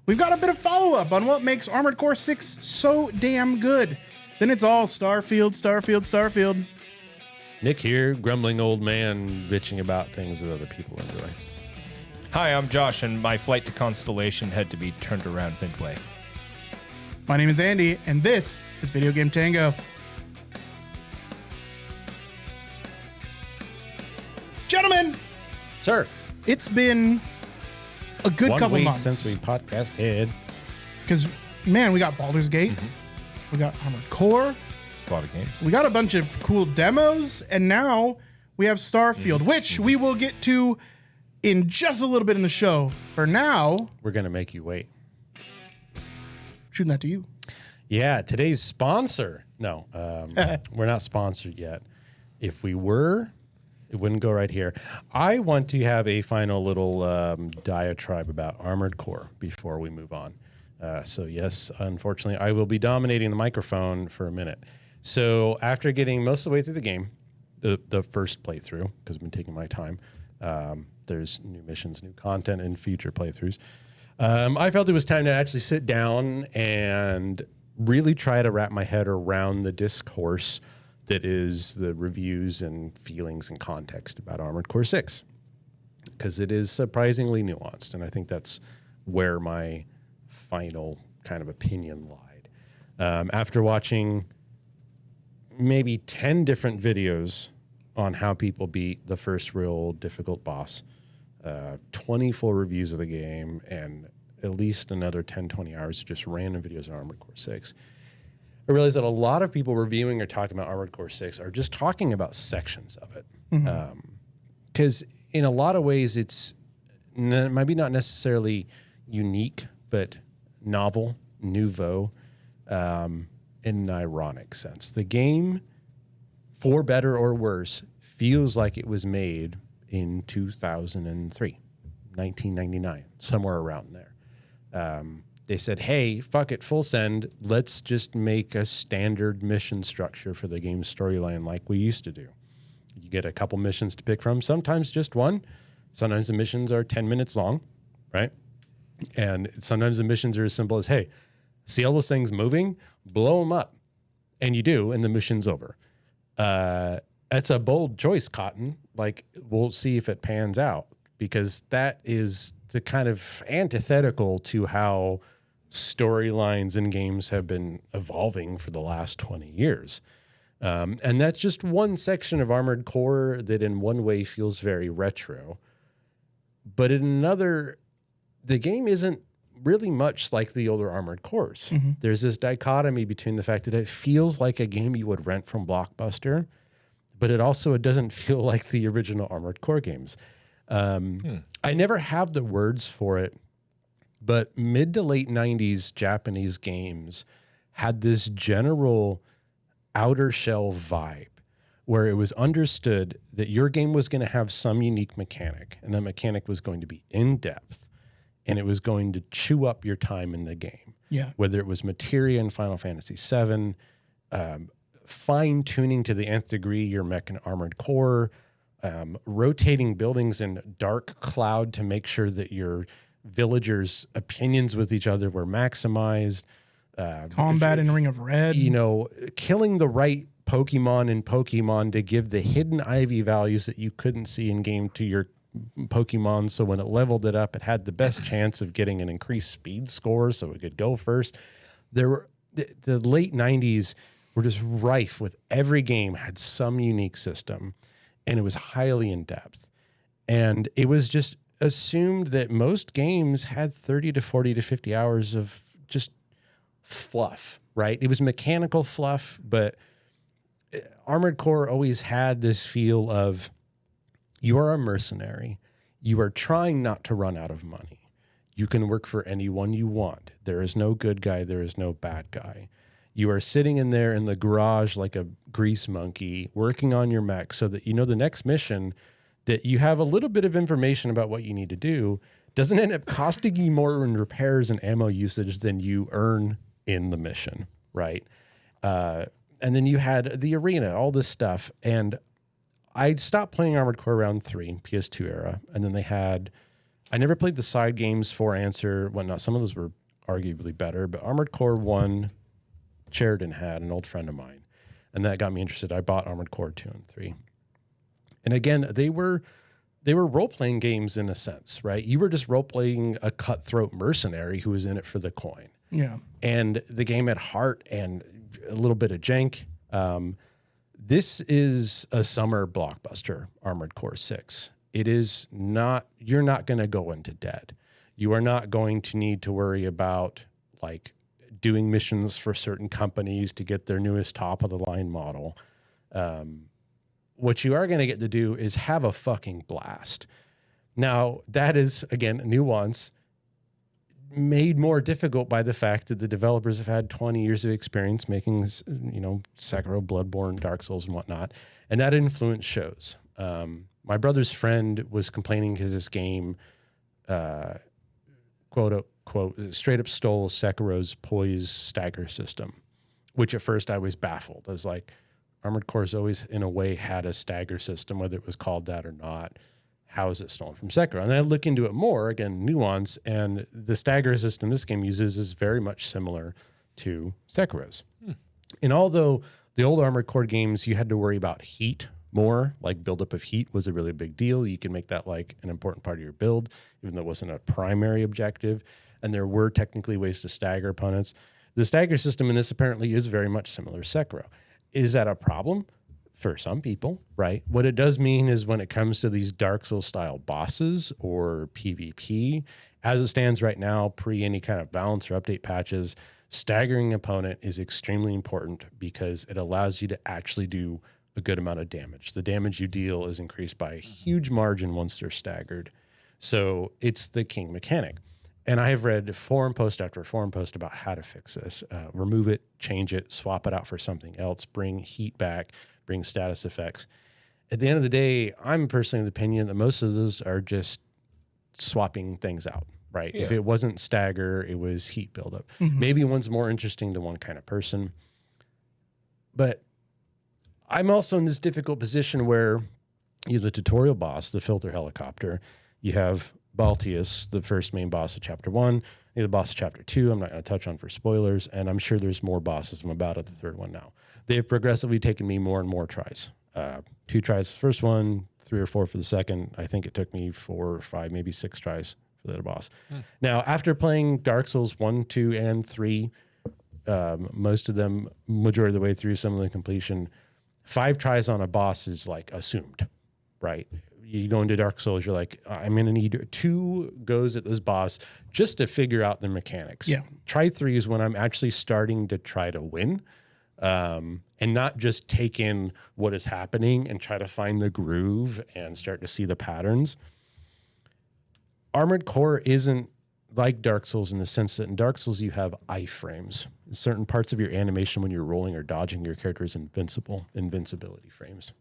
we've got a bit of follow-up on what makes Armored Core 6 so damn good. Then it's all Starfield, Starfield, Starfield. Nick here, grumbling old man bitching about things that other people enjoy. Hi, I'm Josh, and my flight to Constellation had to be turned around midway. My name is Andy, and this is Video Game Tango. Gentlemen, Sir, it's been a good one couple week months since we podcasted. because, man, we got Baldur's Gate, we got Armored Core, A lot of games. we got a bunch of cool demos, and now we have Starfield, which we will get to in just a little bit in the show. For now, We're going to make you wait. shooting that to you. Yeah, today's sponsor. No, we're not sponsored yet. If we were, it wouldn't go right here. I want to have a final little diatribe about Armored Core before we move on. So yes, unfortunately, I will be dominating the microphone for a minute. So after getting most of the way through the game, the first playthrough, because I've been taking my time, there's new missions, new content, and future playthroughs. I felt it was time to actually sit down and really try to wrap my head around the discourse that is the reviews and feelings and context about Armored Core 6, because it is surprisingly nuanced, and I think that's where my final kind of opinion lied. After watching maybe 10 different videos on how people beat the first real difficult boss, 20 full reviews of the game, and at least another 10, 20 hours of just random videos on Armored Core 6, I realized that a lot of people reviewing or talking about Armored Core 6 are just talking about sections of it. Because in a lot of ways, it's maybe not necessarily unique, but novel, nouveau, in an ironic sense. The game, for better or worse, feels like it was made in 2003, 1999, somewhere around there. They said, hey, fuck it, full send. Let's just make a standard mission structure for the game's storyline like we used to do. You get a couple missions to pick from, sometimes just one. Sometimes the missions are 10 minutes long, right? And sometimes the missions are as simple as, hey, see all those things moving? Blow them up. And you do, and the mission's over. That's a bold choice, Cotton. Like, we'll see if it pans out, because that is the kind of antithetical to how storylines in games have been evolving for the last 20 years. And that's just one section of Armored Core that in one way feels very retro. But in another, the game isn't really much like the older Armored Cores. There's this dichotomy between the fact that it feels like a game you would rent from Blockbuster, but it doesn't feel like the original Armored Core games. I never have the words for it, but mid to late 90s Japanese games had this general outer shell vibe where it was understood that your game was going to have some unique mechanic, and that mechanic was going to be in depth, and it was going to chew up your time in the game. Yeah. Whether it was materia in Final Fantasy VII, fine-tuning to the nth degree your mech and Armored Core, rotating buildings in dark cloud to make sure that your villagers' opinions with each other were maximized. Combat in Ring of Red. Killing the right Pokemon in Pokemon to give the hidden IV values that you couldn't see in game to your Pokemon. So when it leveled it up, it had the best chance of getting an increased speed score so it could go first. The late 90s were just rife with every game had some unique system, and it was highly in depth. And it was just assumed that most games had 30 to 40 to 50 hours of just fluff, right? It was mechanical fluff, but Armored Core always had this feel of you are a mercenary. You are trying not to run out of money. You can work for anyone you want. There is no good guy. There is no bad guy. You are sitting in there in the garage like a grease monkey working on your mech so that the next mission that you have a little bit of information about what you need to do doesn't end up costing you more in repairs and ammo usage than you earn in the mission, right? And then you had the arena, all this stuff. And I stopped playing Armored Core around 3, PS2 era. And then they had I never played the side games, For Answer, whatnot. Some of those were arguably better, but Armored Core 1, Sheridan had, an old friend of mine, and that got me interested. I bought Armored Core 2 and 3. And again, they were role-playing games in a sense, right? You were just role-playing a cutthroat mercenary who was in it for the coin. Yeah. And the game had heart and a little bit of jank. This is a summer blockbuster, Armored Core 6. It is not, you're not going to go into debt. You are not going to need to worry about like doing missions for certain companies to get their newest top of the line model. What you are going to get to do is have a fucking blast. Now, that is, again, a nuance made more difficult by the fact that the developers have had 20 years of experience making, Sekiro, Bloodborne, Dark Souls, and whatnot, and that influence shows. My brother's friend was complaining because this game, quote unquote, straight up stole Sekiro's poise stagger system, which at first I was baffled. I was like, Armored Core's always, in a way, had a stagger system, whether it was called that or not. How is it stolen from Sekiro? And then I look into it more, again, nuance, and the stagger system this game uses is very much similar to Sekiro's. And although the old Armored Core games, you had to worry about heat more, like buildup of heat was a really big deal. You can make that like an important part of your build, even though it wasn't a primary objective. And there were technically ways to stagger opponents. The stagger system in this apparently is very much similar to Sekiro. Is that a problem? For some people, right? What it does mean is when it comes to these Dark Souls style bosses or PvP, as it stands right now, pre any kind of balance or update patches, staggering an opponent is extremely important because it allows you to actually do a good amount of damage. The damage you deal is increased by a huge margin once they're staggered. So it's the king mechanic. And I have read forum post after forum post about how to fix this. Remove it, change it, swap it out for something else, bring heat back, bring status effects. At the end of the day, I'm personally of the opinion that most of those are just swapping things out, right? Yeah. If it wasn't stagger, it was heat buildup. Mm-hmm. Maybe one's more interesting to one kind of person. But I'm also in this difficult position where you have the tutorial boss, the filter helicopter, you have Baltius, the first main boss of Chapter 1, the boss of Chapter 2, I'm not going to touch on for spoilers, and I'm sure there's more bosses. I'm about at the third one now. They've progressively taken me more and more tries. 2 tries for the first one, 3 or 4 for the second. I think it took me 4 or 5, maybe 6 tries for the other boss. Now, after playing Dark Souls 1, 2, and 3, most of them, majority of the way through, some of the completion, 5 tries on a boss is like assumed, right? You go into Dark Souls, you're like, I'm going to need 2 goes at this boss just to figure out the mechanics. Yeah. Try 3 is when I'm actually starting to try to win, and not just take in what is happening and try to find the groove and start to see the patterns. Armored Core isn't like Dark Souls in the sense that in Dark Souls you have iframes. Certain parts of your animation when you're rolling or dodging, your character is invincibility frames.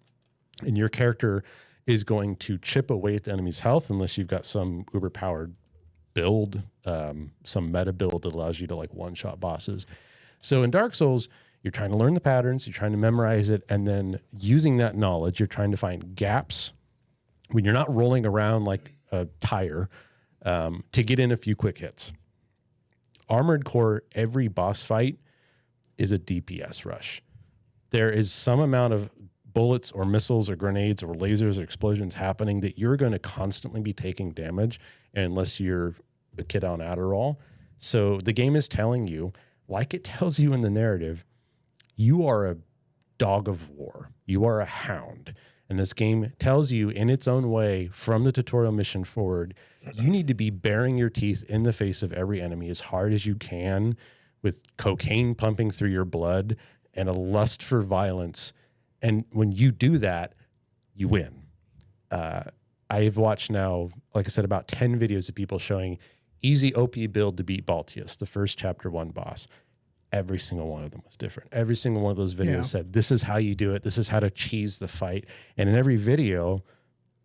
And your character is going to chip away at the enemy's health unless you've got some uber-powered build, some meta build that allows you to like one-shot bosses. So in Dark Souls, you're trying to learn the patterns, you're trying to memorize it, and then using that knowledge, you're trying to find gaps when you're not rolling around like a tire to get in a few quick hits. Armored Core, every boss fight is a DPS rush. There is some amount of bullets or missiles or grenades or lasers or explosions happening that you're going to constantly be taking damage unless you're a kid on Adderall. So the game is telling you, like it tells you in the narrative, you are a dog of war. You are a hound. And this game tells you in its own way from the tutorial mission forward, you need to be baring your teeth in the face of every enemy as hard as you can with cocaine pumping through your blood and a lust for violence. And when you do that, you win. I've watched now, like I said, about 10 videos of people showing easy OP build to beat Baltius, the first Chapter 1 boss. Every single one of them was different. Every single one of those videos said, this is how you do it. This is how to cheese the fight. And in every video,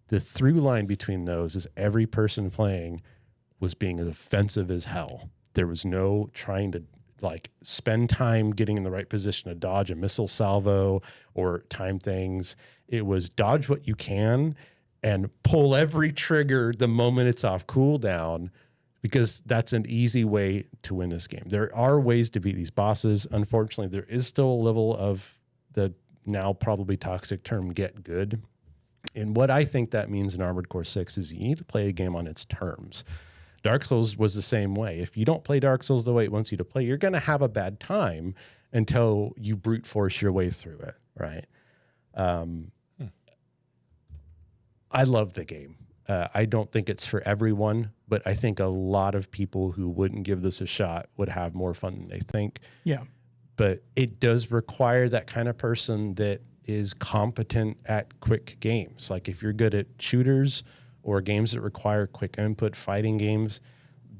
the through line between those is every person playing was being as offensive as hell. There was no trying to like spend time getting in the right position to dodge a missile salvo or time things. It was dodge what you can and pull every trigger the moment it's off cooldown, because that's an easy way to win this game. There are ways to beat these bosses. Unfortunately, there is still a level of the now probably toxic term get good. And what I think that means in Armored Core 6 is you need to play a game on its terms. Dark Souls was the same way. If you don't play Dark Souls the way it wants you to play, you're going to have a bad time until you brute force your way through it, right? I love the game. I don't think it's for everyone, but I think a lot of people who wouldn't give this a shot would have more fun than they think. Yeah. But it does require that kind of person that is competent at quick games. Like if you're good at shooters or games that require quick input, fighting games,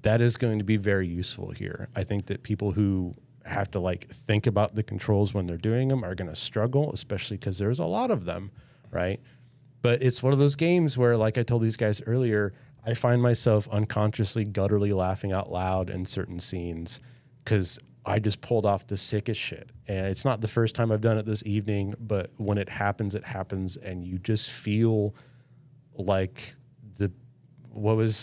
that is going to be very useful here. I think that people who have to like think about the controls when they're doing them are going to struggle, especially because there's a lot of them, right? But it's one of those games where, like I told these guys earlier, I find myself unconsciously gutturally laughing out loud in certain scenes because I just pulled off the sickest shit. And it's not the first time I've done it this evening, but when it happens, and you just feel like what was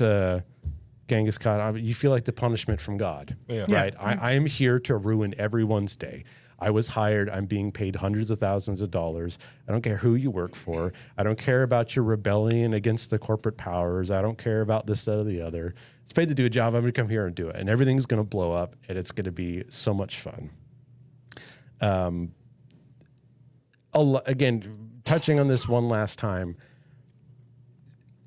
Genghis Khan? You feel like the punishment from God, right? I am here to ruin everyone's day. I was hired. I'm being paid hundreds of thousands of dollars. I don't care who you work for. I don't care about your rebellion against the corporate powers. I don't care about this, that, or the other. It's paid to do a job. I'm going to come here and do it. And everything's going to blow up, and it's going to be so much fun. Again, touching on this one last time,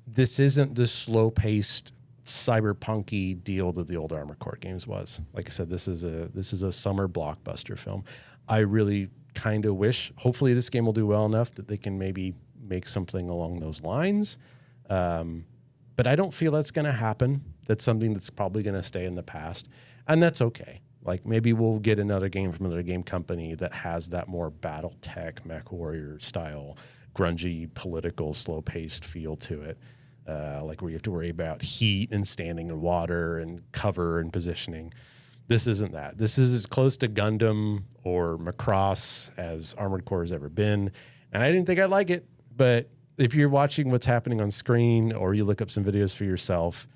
this isn't the slow-paced, cyberpunky deal that the old Armored Core games was. Like I said, this is a summer blockbuster film. I really kind of wish, hopefully this game will do well enough that they can maybe make something along those lines. But I don't feel that's going to happen. That's something that's probably going to stay in the past. And that's okay. Like maybe we'll get another game from another game company that has that more battle tech, mech warrior style, grungy, political, slow-paced feel to it. Like where you have to worry about heat and standing in water and cover and positioning. This isn't that. This is as close to Gundam or Macross as Armored Core has ever been. And I didn't think I'd like it, but if you're watching what's happening on screen or you look up some videos for yourself,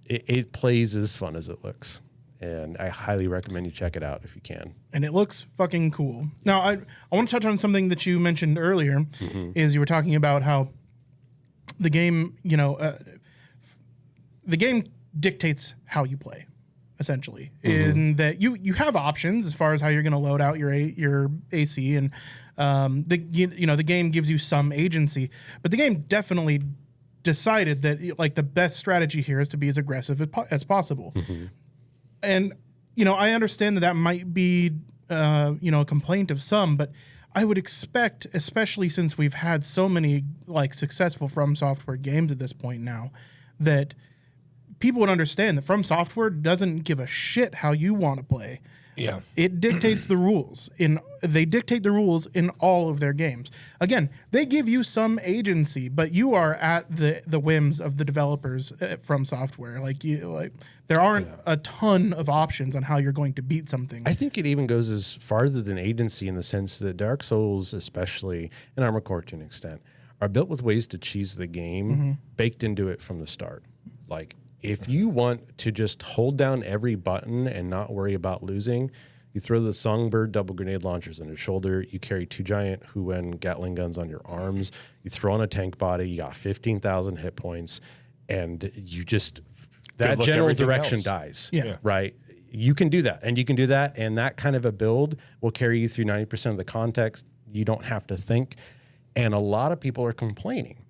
it plays as fun as it looks. And I highly recommend you check it out if you can. And it looks fucking cool. Now, I want to touch on something that you mentioned earlier, is you were talking about how the game, the game dictates how you play, essentially. In that you have options as far as how you're going to load out your AC, and the game gives you some agency. But the game definitely decided that like the best strategy here is to be as aggressive as possible. And I understand that might be a complaint of some, but I would expect, especially since we've had so many like successful From Software games at this point now, that people would understand that From Software doesn't give a shit how you want to play. Yeah. It dictates the rules. They dictate the rules in all of their games. Again, they give you some agency, but you are at the whims of the developers From Software. There aren't a ton of options on how you're going to beat something. I think it even goes as farther than agency in the sense that Dark Souls, especially, and Armored Core to an extent, are built with ways to cheese the game baked into it from the start. Like, if you want to just hold down every button and not worry about losing, you throw the Songbird double grenade launchers on your shoulder, you carry 2 giant Huwen Gatling guns on your arms, you throw on a tank body, you got 15,000 hit points, and you just, that general direction dies. Yeah. Right? You can do that, and you can do that, and that kind of a build will carry you through 90% of the context. You don't have to think, and a lot of people are complaining.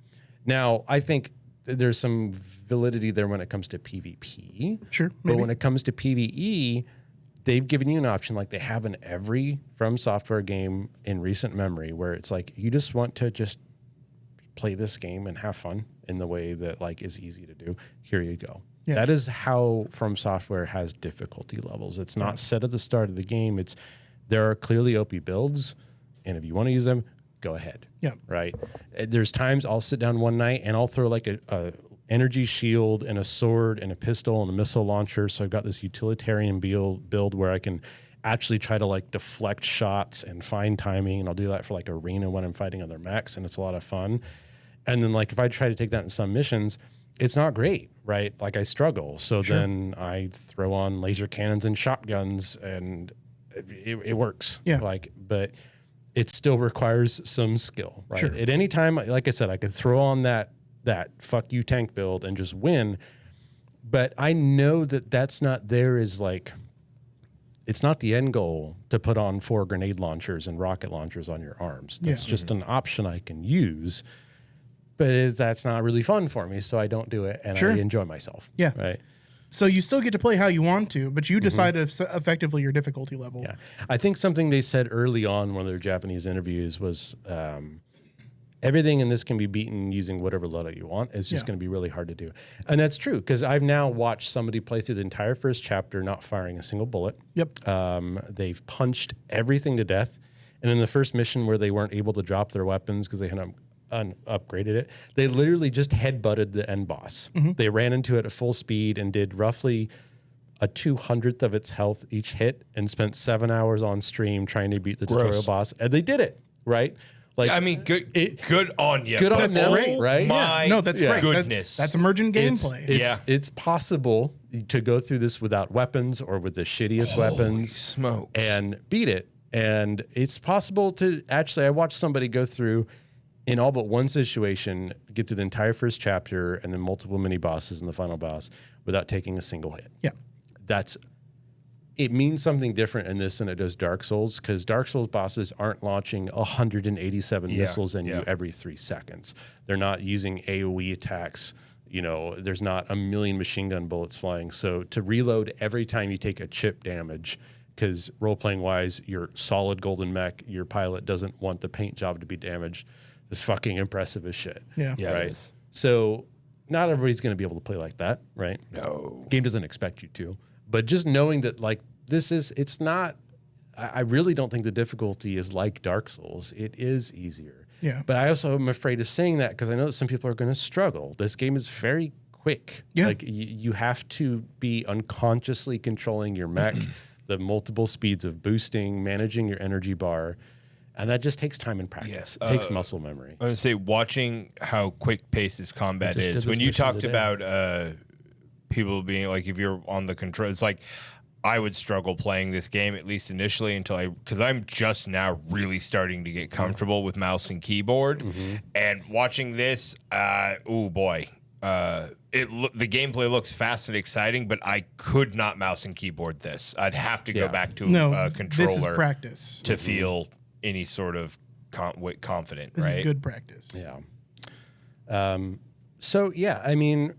Now, I think there's some validity there when it comes to PvP. Sure. But when it comes to PvE, they've given you an option like they have in every From Software game in recent memory where it's like you just want to just play this game and have fun in the way that like is easy to do. Here you go. Yeah. That is how From Software has difficulty levels. It's not set at the start of the game. There are clearly OP builds, and if you want to use them, go ahead. Yeah. Right. There's times I'll sit down one night and I'll throw like a energy shield and a sword and a pistol and a missile launcher. So I've got this utilitarian build where I can actually try to like deflect shots and find timing. And I'll do that for like arena when I'm fighting other mechs, and it's a lot of fun. And then like if I try to take that in some missions, it's not great, right? Like I struggle. So then I throw on laser cannons and shotguns and it works. Yeah. Like, but it still requires some skill, right? Sure. At any time, like I said, I could throw on that fuck you tank build and just win. But I know that that's not there is like, it's not the end goal to put on 4 grenade launchers and rocket launchers on your arms. That's just an option I can use. But that's not really fun for me, so I don't do it, and I enjoy myself. Yeah. Right. So you still get to play how you want to, but you decide effectively your difficulty level. Yeah. I think something they said early on in one of their Japanese interviews was everything in this can be beaten using whatever loadout you want. It's just going to be really hard to do. And that's true, because I've now watched somebody play through the entire first chapter not firing a single bullet. Yep. They've punched everything to death. And in the first mission where they weren't able to drop their weapons because they had upgraded it, they literally just headbutted the end boss. They ran into it at full speed and did roughly a 200th of its health each hit and spent 7 hours on stream trying to beat the tutorial boss. And they did it, right? Like, I mean, good on you. Good on That's them, great, right? My No, that's great. goodness. That's emergent gameplay. It's possible to go through this without weapons or with the shittiest weapons smokes. and beat it. And it's possible to actually, I watched somebody go through in all but one situation, get through the entire first chapter and then multiple mini bosses and the final boss without taking a single hit. Yeah. It means something different in this than it does Dark Souls, because Dark Souls bosses aren't launching 187 missiles in you every 3 seconds. They're not using AoE attacks. You know, there's not a million machine gun bullets flying. So to reload every time you take a chip damage, because role-playing wise, your solid golden mech, your pilot doesn't want the paint job to be damaged, is fucking impressive as shit. Yeah. Right? So not everybody's going to be able to play like that, right? No. Game doesn't expect you to. But just knowing that, like, it's not, I really don't think the difficulty is like Dark Souls. It is easier. Yeah. But I also am afraid of saying that because I know that some people are going to struggle. This game is very quick. Yeah. Like, you have to be unconsciously controlling your mech, the multiple speeds of boosting, managing your energy bar. And that just takes time and practice. It takes muscle memory. I would say watching how quick paced this combat just did is. this When you mission talked today. about people being like, if you're on the control, it's like I would struggle playing this game, at least initially, because I'm just now really starting to get comfortable with mouse and keyboard. And watching this, oh boy. The gameplay looks fast and exciting, but I could not mouse and keyboard this. I'd have to go back to a controller This is practice. to feel any sort of confident, This right? is good practice. Yeah. So, yeah, I mean,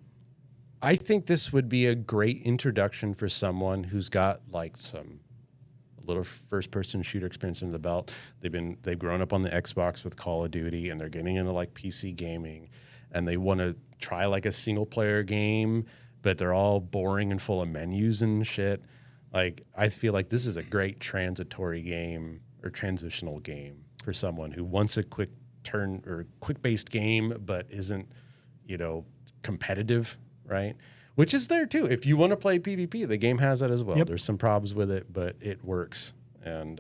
I think this would be a great introduction for someone who's got like a little first-person shooter experience under the belt. They've grown up on the Xbox with Call of Duty, and they're getting into like PC gaming, and they want to try like a single-player game, but they're all boring and full of menus and shit. Like, I feel like this is a great transitory game or transitional game for someone who wants a quick turn or quick-based game, but isn't, competitive. Right, which is there too. If you want to play PvP, the game has that as well. Yep. There's some problems with it, but it works. And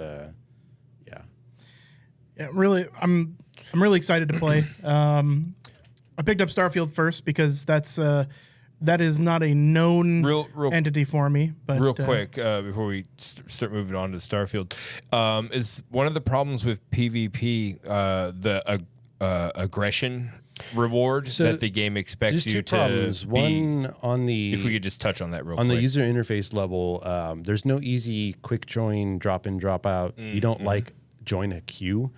Yeah, really, I'm really excited to play. I picked up Starfield first because that is not a known Real entity for me. But real quick, before we start moving on to Starfield, is one of the problems with PvP the aggression reward that the game expects there's you two to problems. be. One on the If we could just touch on that real on quick. the user interface level, there's no easy quick join, drop in, drop out. You don't like join a queue.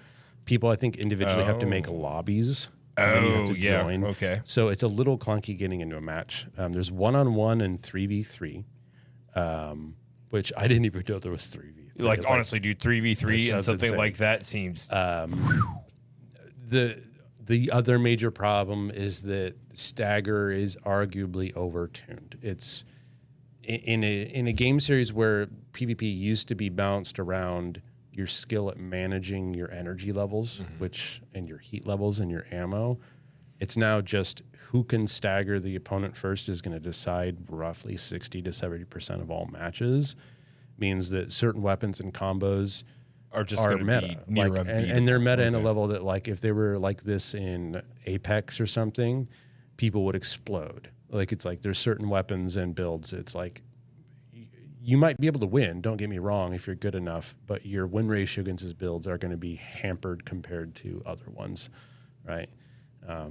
People, I think, individually have to make lobbies. And then you have to join. Okay. So it's a little clunky getting into a match. There's 1-on-1 and 3v3, which I didn't even know there was 3v3. Like, honestly, dude, 3v3 and sounds something insane. like that seems. The other major problem is that stagger is arguably overtuned. It's in a game series where PvP used to be bounced around your skill at managing your energy levels, and your heat levels and your ammo. It's now just who can stagger the opponent first is going to decide roughly 60 to 70% of all matches. Means that certain weapons and combos are just are going to meta. be near Like, unbeatable. and they're meta in a level that, like, if they were like this in Apex or something, people would explode. Like, it's like there's certain weapons and builds. It's like you might be able to win, don't get me wrong, if you're good enough, but your win ratio against his builds are going to be hampered compared to other ones, right?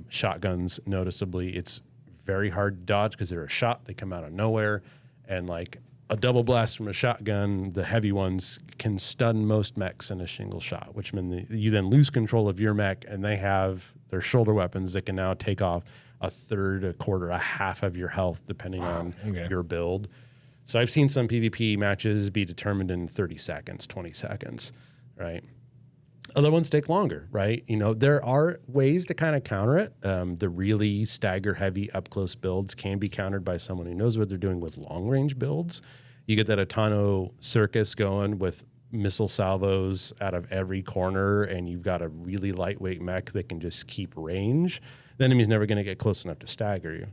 Shotguns, noticeably, it's very hard to dodge because they're a shot. They come out of nowhere. And like a double blast from a shotgun, the heavy ones can stun most mechs in a single shot, which means you then lose control of your mech, and they have their shoulder weapons that can now take off a third, a quarter, a half of your health, depending on your build. So I've seen some PvP matches be determined in 30 seconds, 20 seconds, right? Other ones take longer, right? You know, there are ways to kind of counter it. The really stagger heavy up close builds can be countered by someone who knows what they're doing with long range builds. You get that Atano circus going with missile salvos out of every corner, and you've got a really lightweight mech that can just keep range. The enemy's never going to get close enough to stagger you.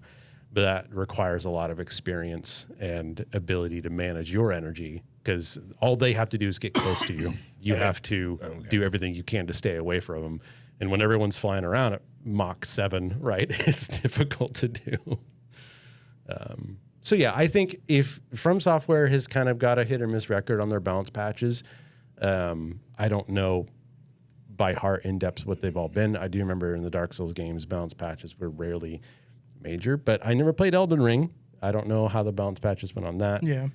But that requires a lot of experience and ability to manage your energy, because all they have to do is get close to you. You have to do everything you can to stay away from them. And when everyone's flying around at Mach 7, right, it's difficult to do. So, yeah, I think if From Software has kind of got a hit or miss record on their bounce patches, I don't know by heart in depth what they've all been. I do remember in the Dark Souls games, bounce patches were rarely major, but I never played Elden Ring. I don't know how the bounce patches went on that. Yeah.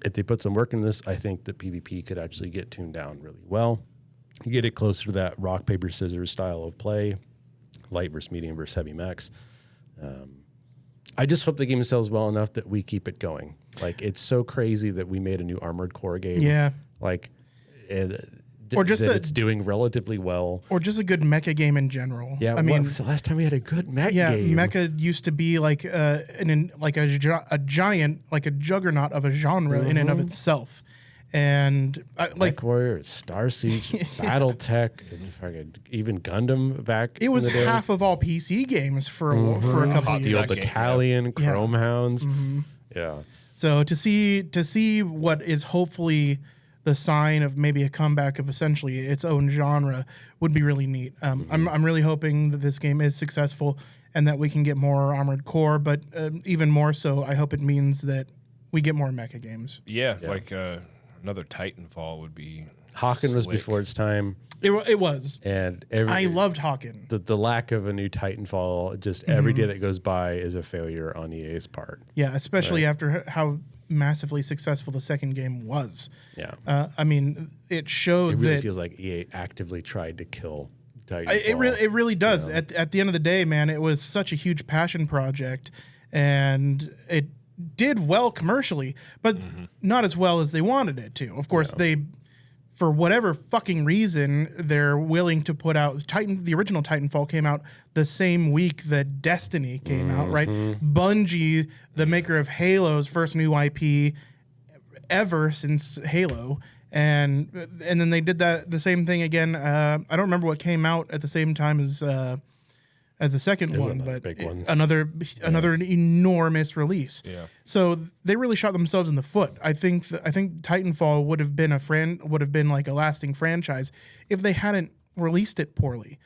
If they put some work into this, I think that PvP could actually get tuned down really well. You get it closer to that rock, paper, scissors style of play, light versus medium versus heavy mechs. I just hope the game sells well enough that we keep it going. Like, it's so crazy that we made a new Armored Core game. Yeah. Like, Or just that a- it's doing relatively well. Or just a good mecha game in general. Yeah, I mean, when was the last time we had a good mech yeah, game? mecha used to be like a giant, like a juggernaut of a genre in and of itself. And like Mech Warrior, Star Siege, BattleTech, and fucking even Gundam back. it was in the day. half of all PC games for a couple of Steel years. That game, Battalion, Chrome Hounds. Yeah. So to see what is hopefully the sign of maybe a comeback of essentially its own genre would be really neat. I'm really hoping that this game is successful and that we can get more Armored Core, but even more so, I hope it means that we get more mecha games. Yeah, like another Titanfall would be. Hawken was slick. before its time, It was. and I loved Hawken. the lack of a new Titanfall. Just every day that goes by is a failure on EA's part. Yeah, especially after how massively successful the second game was. Yeah, I mean, it showed it really that feels like EA actively tried to kill Titanfall. it really does. At the end of the day, man, it was such a huge passion project, and it did well commercially, but not as well as they wanted it to. Of course, they, for whatever fucking reason, they're willing to put out the original Titanfall came out the same week that Destiny came out, right? Bungie, the maker of Halo's first new IP ever since Halo. And then they did the same thing again. I don't remember what came out at the same time as the second one, another but big one. another enormous release. Yeah. So they really shot themselves in the foot. I think Titanfall would have been like a lasting franchise if they hadn't released it poorly.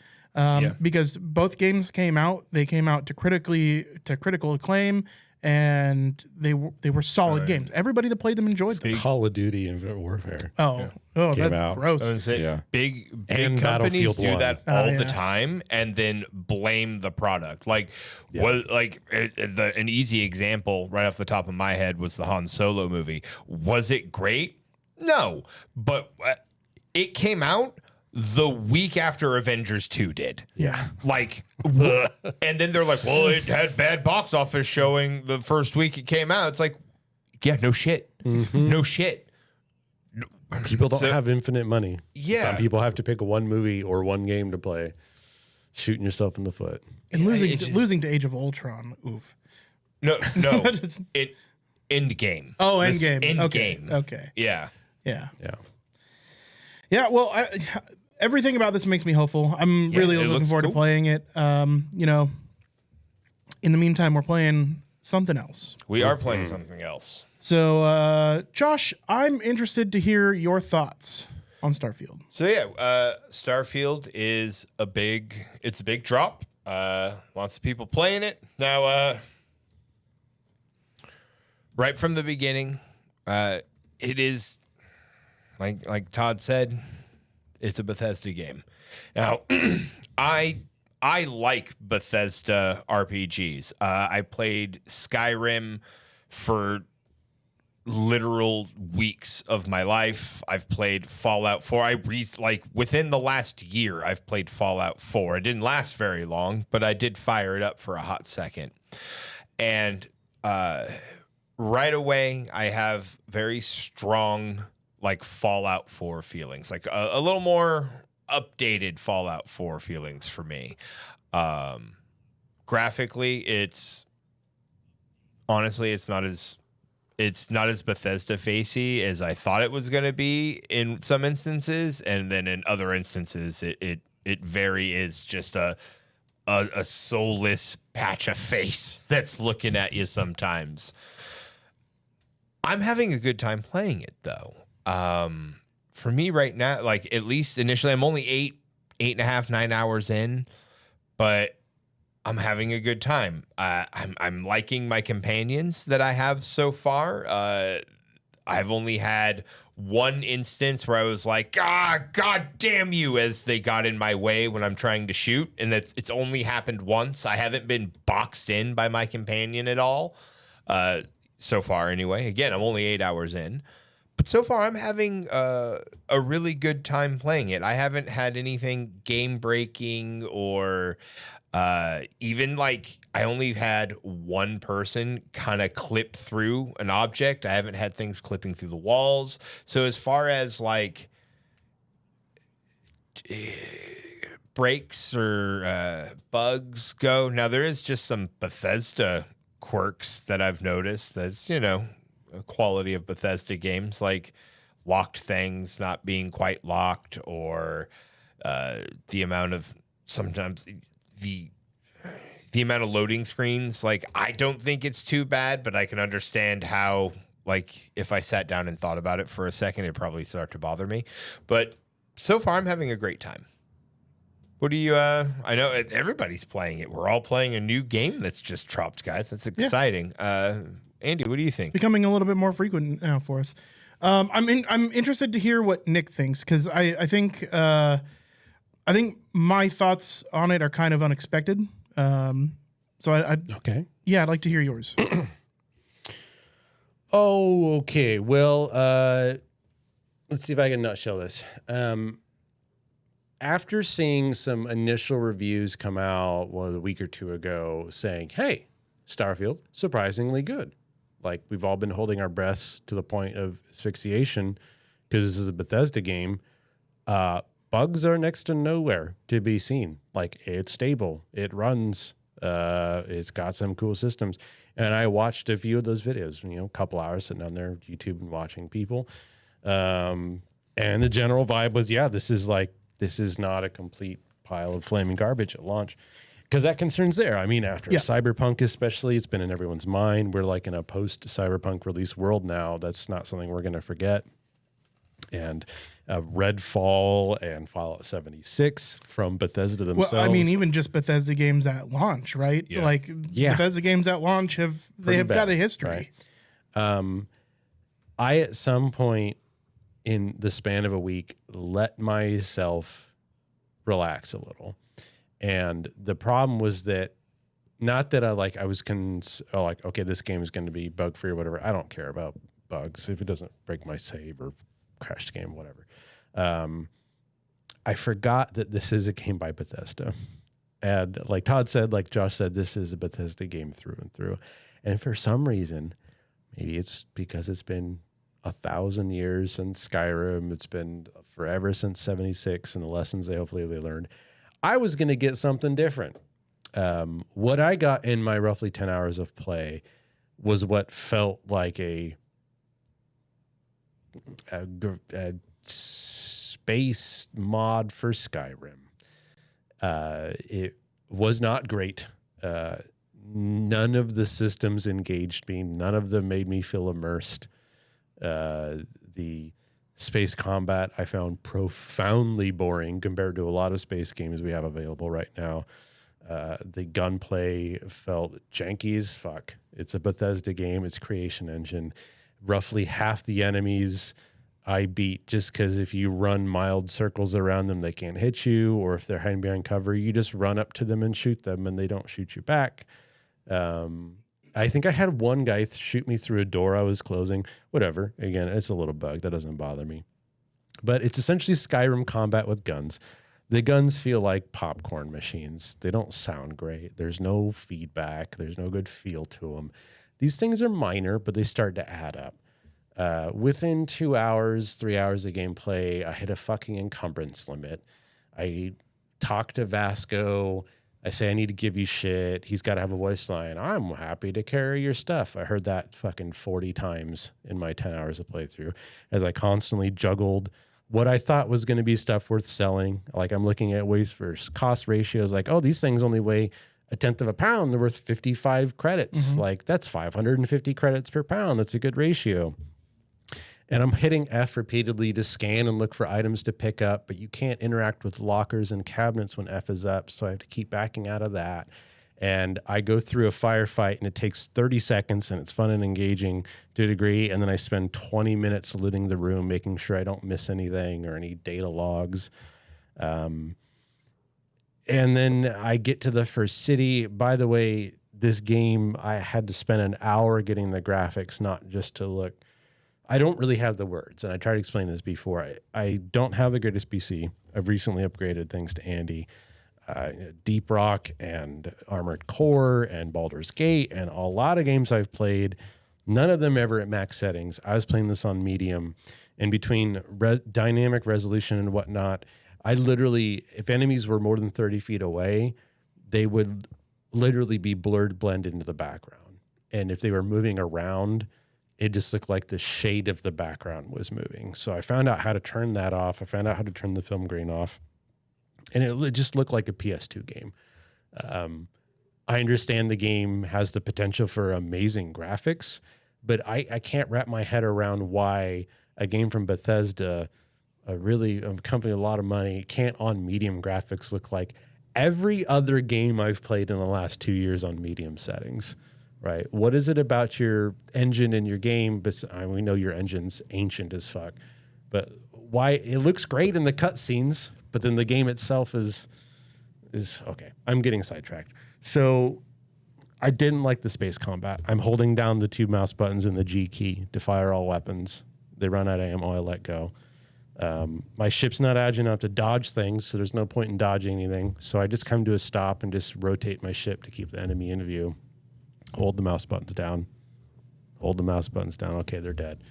Because both games came out to critical acclaim, and they were solid games. Everybody that played them enjoyed them. Call of Duty and Warfare. Oh, Came that's out. gross. I would say Yeah. big And companies Battlefield do 1. that all the yeah. time and then blame the product. Like, an easy example right off the top of my head was the Han Solo movie. Was it great? No, but it came out the week after Avengers 2 did. Yeah. Like, and then they're like, well, it had bad box office showing the first week it came out. It's like, yeah, no shit. No shit. People don't So- have infinite money. Yeah. Some people have to pick one movie or one game to play. Shooting yourself in the foot. And it just- losing to Age of Ultron, oof. No. Just- Endgame. Oh, This Endgame. Okay. Endgame. Okay. Yeah. Yeah. Yeah. Yeah. Well, everything about this makes me hopeful. I'm really it looking looks forward to cool. playing it. In the meantime, we're playing something else. We are playing something else. So, Josh, I'm interested to hear your thoughts. on Starfield. So yeah, Starfield is a big drop. Lots of people playing it now. Right from the beginning, it is like Todd said, it's a Bethesda game. Now, I like Bethesda RPGs. I played Skyrim for literal weeks of my life. I've played Fallout 4. Within the last year, I've played Fallout 4. It didn't last very long, but I did fire it up for a hot second. And right away, I have very strong Fallout 4 feelings, a little more updated Fallout 4 feelings for me. Graphically, it's not as Bethesda facey as I thought it was going to be in some instances, and then in other instances, it very is just a soulless patch of face that's looking at you sometimes. I'm having a good time playing it though. For me right now, at least initially, I'm only 8.5, 9 hours in, but I'm having a good time. I'm liking my companions that I have so far. I've only had one instance where I was like, God damn you, as they got in my way when I'm trying to shoot. And it's only happened once. I haven't been boxed in by my companion at all. So far anyway. Again, I'm only 8 hours in. But so far, I'm having a really good time playing it. I haven't had anything game-breaking or even I only had one person kind of clip through an object. I haven't had things clipping through the walls. So as far as breaks or bugs go, now there is just some Bethesda quirks that I've noticed. That's, a quality of Bethesda games, like locked things not being quite locked, or the amount of sometimes the amount of loading screens. I don't think it's too bad, but I can understand how, if I sat down and thought about it for a second, it'd probably start to bother me. But so far, I'm having a great time. What do you, I know everybody's playing it. We're all playing a new game that's just dropped, guys. That's exciting. Yeah. Andy, what do you think? It's becoming a little bit more frequent now for us. I'm interested to hear what Nick thinks, because I think my thoughts on it are kind of unexpected. So Okay. Yeah, I'd like to hear yours. Oh, okay. Well, let's see if I can nutshell this. After seeing some initial reviews come out a week or two ago saying, hey, Starfield, surprisingly good. We've all been holding our breaths to the point of asphyxiation because this is a Bethesda game. Bugs are next to nowhere to be seen. It's stable. It runs. It's got some cool systems. And I watched a few of those videos, a couple hours sitting on there, YouTube, and watching people. And the general vibe was, this is not a complete pile of flaming garbage at launch. Because that concern's there. I mean, after Cyberpunk especially, it's been in everyone's mind. We're in a post-Cyberpunk release world now. That's not something we're going to forget. And Redfall and Fallout 76 from Bethesda themselves. Well, I mean, even just Bethesda games at launch, right? Yeah. Bethesda games at launch have got a history. Right? I, at some point in the span of a week, let myself relax a little. And the problem was that, not that I was okay, this game is going to be bug free or whatever. I don't care about bugs if it doesn't break my save or crash the game, whatever. I forgot that this is a game by Bethesda. And like Todd said, like Josh said, this is a Bethesda game through and through. And for some reason, maybe it's because it's been 1,000 years since Skyrim. It's been forever since 76 and the lessons hopefully they learned. I was going to get something different. What I got in my roughly 10 hours of play was what felt like a space mod for Skyrim. It was not great. None of the systems engaged me. None of them made me feel immersed. The Space combat I found profoundly boring compared to a lot of space games we have available right now. The gunplay felt janky as fuck. It's a Bethesda game. It's creation engine. Roughly half the enemies I beat just because if you run mild circles around them, they can't hit you, or if they're hiding behind cover, you just run up to them and shoot them, and they don't shoot you back. I think I had one guy shoot me through a door I was closing. Whatever. Again, it's a little bug. That doesn't bother me. But it's essentially Skyrim combat with guns. The guns feel like popcorn machines. They don't sound great. There's no feedback. There's no good feel to them. These things are minor, but they start to add up. Within 2 hours, 3 hours of gameplay, I hit a fucking encumbrance limit. I talk to Vasco. I say, I need to give you shit. He's got to have a voice line. I'm happy to carry your stuff. I heard that fucking 40 times in my 10 hours of playthrough as I constantly juggled what I thought was going to be stuff worth selling. Like I'm looking at weight versus cost ratios. Like, oh, these things only weigh a tenth of a pound. They're worth 55 credits. Like that's 550 credits per pound. That's a good ratio. And I'm hitting F repeatedly to scan and look for items to pick up, but you can't interact with lockers and cabinets when F is up, so I have to keep backing out of that. And I go through a firefight, and it takes 30 seconds, and it's fun and engaging to a degree, and then I spend 20 minutes looting the room, making sure I don't miss anything or any data logs. And then I get to the first city. By the way, this game, I had to spend an hour getting the graphics, not just to look. I don't really have the words, and I tried to explain this before. I don't have the greatest PC. I've recently upgraded thanks to Andy. Deep Rock and Armored Core and Baldur's Gate and a lot of games I've played, none of them ever at max settings. I was playing this on medium, and between dynamic resolution and whatnot, I literally, if enemies were more than 30 feet away, they would literally be blurred, blend into the background. And if they were moving around, it just looked like the shade of the background was moving. So I found out how to turn that off. I found out how to turn the film grain off. And it just looked like a PS2 game. I understand the game has the potential for amazing graphics, but I can't wrap my head around why a game from Bethesda, a company with a lot of money, can't on medium graphics look like every other game I've played in the last 2 years on medium settings. Right. What is it about your engine and your game? But we know your engine's ancient as fuck. But why it looks great in the cutscenes, but then the game itself is okay. I'm getting sidetracked. So I didn't like the space combat. I'm holding down the 2 mouse buttons and the G key to fire all weapons. They run out of ammo. I let go. My ship's not agile enough to dodge things, so there's no point in dodging anything. So I just come to a stop and just rotate my ship to keep the enemy in view. Hold the mouse buttons down. Hold the mouse buttons down. Okay, they're dead.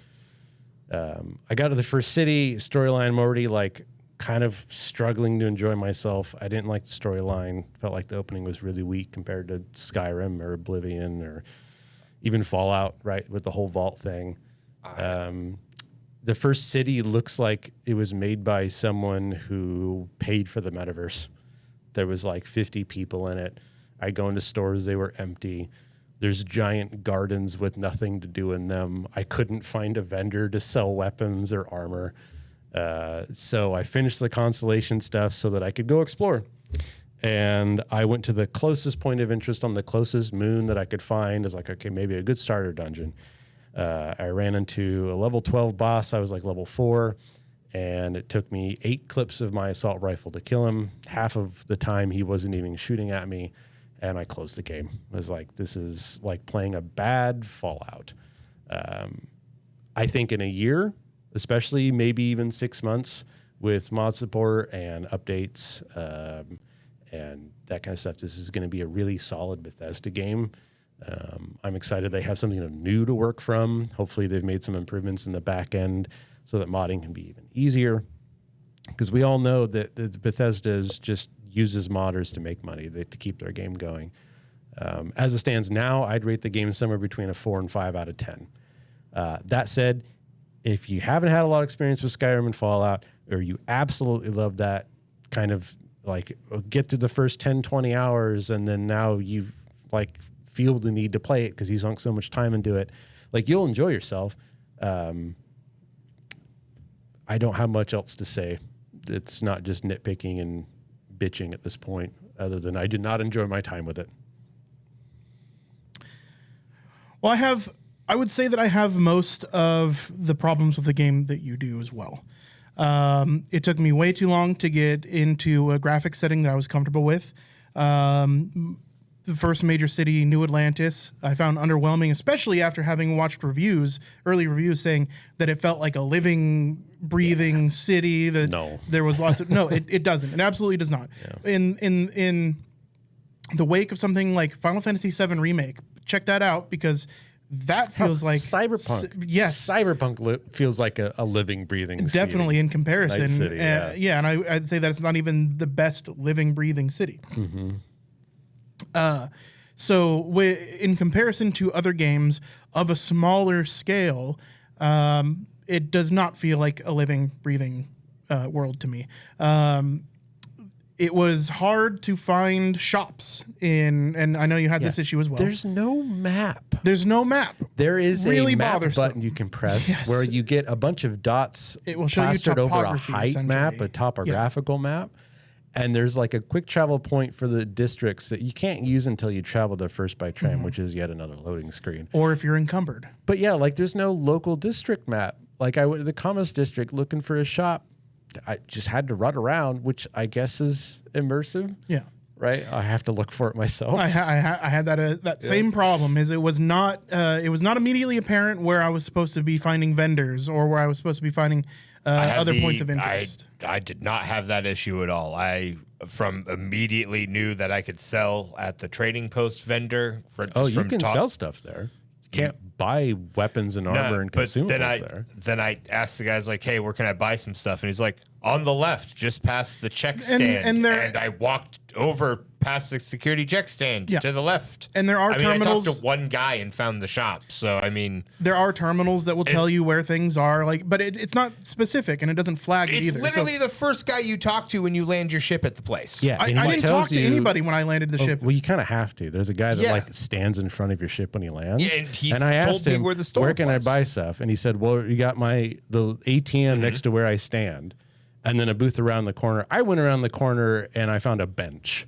I got to the first city storyline. I'm already like kind of struggling to enjoy myself. I didn't like the storyline. Felt like the opening was really weak compared to Skyrim or Oblivion or even Fallout, right, with the whole vault thing. The first city looks like it was made by someone who paid for the metaverse. There was like 50 people in it. I go into stores, they were empty. There's giant gardens with nothing to do in them. I couldn't find a vendor to sell weapons or armor. So I finished the constellation stuff so that I could go explore. And I went to the closest point of interest on the closest moon that I could find. I was like, okay, maybe a good starter dungeon. I ran into a level 12 boss. I was like level 4. And it took me 8 clips of my assault rifle to kill him. Half of the time he wasn't even shooting at me. And I closed the game. I was like, this is like playing a bad Fallout. I think in a year, especially maybe even 6 months with mod support and updates and that kind of stuff, this is going to be a really solid Bethesda game. I'm excited they have something new to work from. Hopefully they've made some improvements in the back end so that modding can be even easier. Because we all know that Bethesda just uses modders to make money, to keep their game going. As it stands now, I'd rate the game somewhere between a 4 and 5 out of 10. That said, if you haven't had a lot of experience with Skyrim and Fallout, or you absolutely love that kind of like get to the first 10, 20 hours, and then now you like feel the need to play it because you sunk so much time into it, like you'll enjoy yourself. I don't have much else to say. It's not just nitpicking and bitching at this point, other than I did not enjoy my time with it. Well, I would say that I have most of the problems with the game that you do as well. It took me way too long to get into a graphics setting that I was comfortable with. The first major city, New Atlantis, I found underwhelming, especially after having watched early reviews saying that it felt like a living, breathing city. That there was lots of it doesn't. It absolutely does not. Yeah. In the wake of something like Final Fantasy VII Remake, check that out because that feels like Cyberpunk. Yes, Cyberpunk feels like a living, breathing. Definitely city. in comparison. Night city, and I'd say that it's not even the best living, breathing city. Mm-hmm. So in comparison to other games of a smaller scale, it does not feel like a living, breathing world to me. It was hard to find shops and I know you had this issue as well. There's no map. There is really a map button you can press where you get a bunch of dots it will show plastered you over a height map, a topographical map. And there's like a quick travel point for the districts that you can't use until you travel there first by tram, which is yet another loading screen. Or if you're encumbered. But yeah, like there's no local district map. Like I went to the Commerce District looking for a shop. I just had to run around, which I guess is immersive. Yeah. Right? I have to look for it myself. I had that same problem. Is it was not immediately apparent where I was supposed to be finding vendors or where I was supposed to be finding other points of interest. I did not have that issue at all. I immediately knew that I could sell at the trading post vendor. You can sell stuff there. You can't buy weapons and armor and consumables there. Then I asked the guys like, "Hey, where can I buy some stuff?" And he's like, "On the left, just past the check stand." And I walked over past the security check stand to the left. And there are terminals. I talked to one guy and found the shop. So I mean, there are terminals that will tell you where things are. But it's not specific and it doesn't flag it either. It's literally the first guy you talk to when you land your ship at the place. Yeah, I didn't talk to anybody when I landed the ship. Well, you kind of have to. There's a guy that like stands in front of your ship when he lands. Yeah, and I asked him where the store where can I buy stuff, and he said, "Well, you got the ATM next to where I stand." And then a booth around the corner. I went around the corner and I found a bench.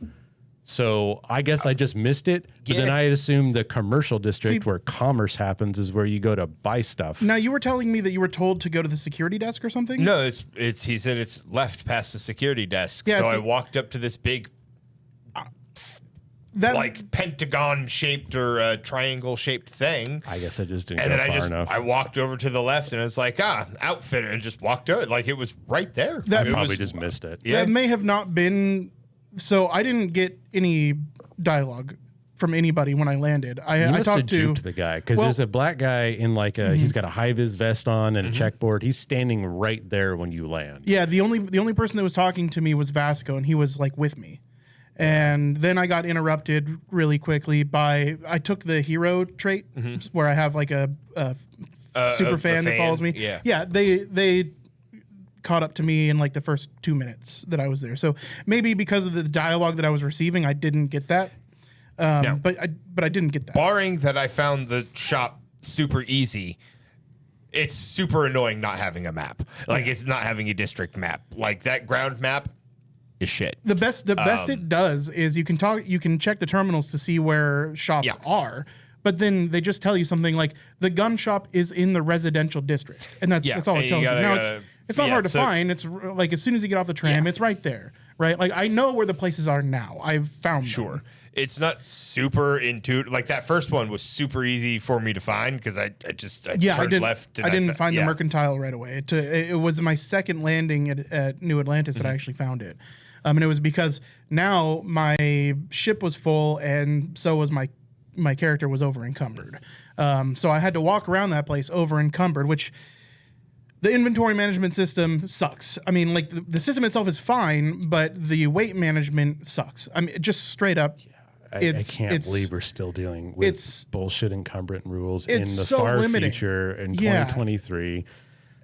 So I guess I just missed it. But then I assumed the commercial district where commerce happens is where you go to buy stuff. Now you were telling me that you were told to go to the security desk or something? No, he said it's left past the security desk. Yeah, so I walked up to this big like pentagon shaped or triangle shaped thing. I guess I just didn't go far enough. I walked over to the left and it's like, outfitter, and just walked out. Like it was right there. I probably just missed it. Yeah. That may have not been. So I didn't get any dialogue from anybody when I landed. I talked to the guy because there's a black guy in like he's got a high vis vest on and a checkboard. He's standing right there when you land. Yeah, the only person that was talking to me was Vasco, and he was like with me. And then I got interrupted really quickly by I took the hero trait where I have like a super fan that follows me. Yeah, they caught up to me in like the first 2 minutes that I was there. So maybe because of the dialogue that I was receiving, I didn't get that. But I didn't get that. Barring that I found the shop super easy, it's super annoying not having a map. Like it's not having a district map. Like that ground map is shit. The best it does is you can check the terminals to see where shops are, but then they just tell you something like the gun shop is in the residential district, and that's all it tells you. Now it's not hard to find. It's like as soon as you get off the tram, it's right there, right? Like I know where the places are now. I've found them. It's not super intuitive. Like that first one was super easy for me to find because I turned left. And I didn't find the mercantile right away. It was my second landing at New Atlantis that I actually found it. And it was because now my ship was full and so was my character was over encumbered. So I had to walk around that place over encumbered, which the inventory management system sucks. I mean, like the system itself is fine, but the weight management sucks. I mean, just straight up. I can't believe we're still dealing with bullshit encumbrance rules in the far future in 2023.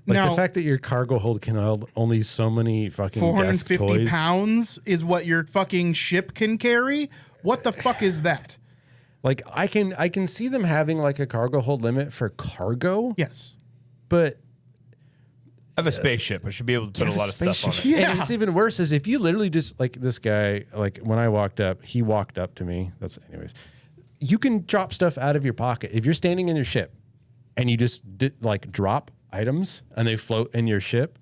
Like now, the fact that your cargo hold can hold only so many fucking 450 pounds is what your fucking ship can carry. What the fuck is that? Like I can see them having like a cargo hold limit for cargo. Yes, but I have a spaceship. I should be able to put a lot of stuff on it. Yeah. And it's even worse is if you literally just like this guy, like when I walked up, he walked up to me. That's anyways. You can drop stuff out of your pocket. If you're standing in your ship and you just like drop items and they float in your ship,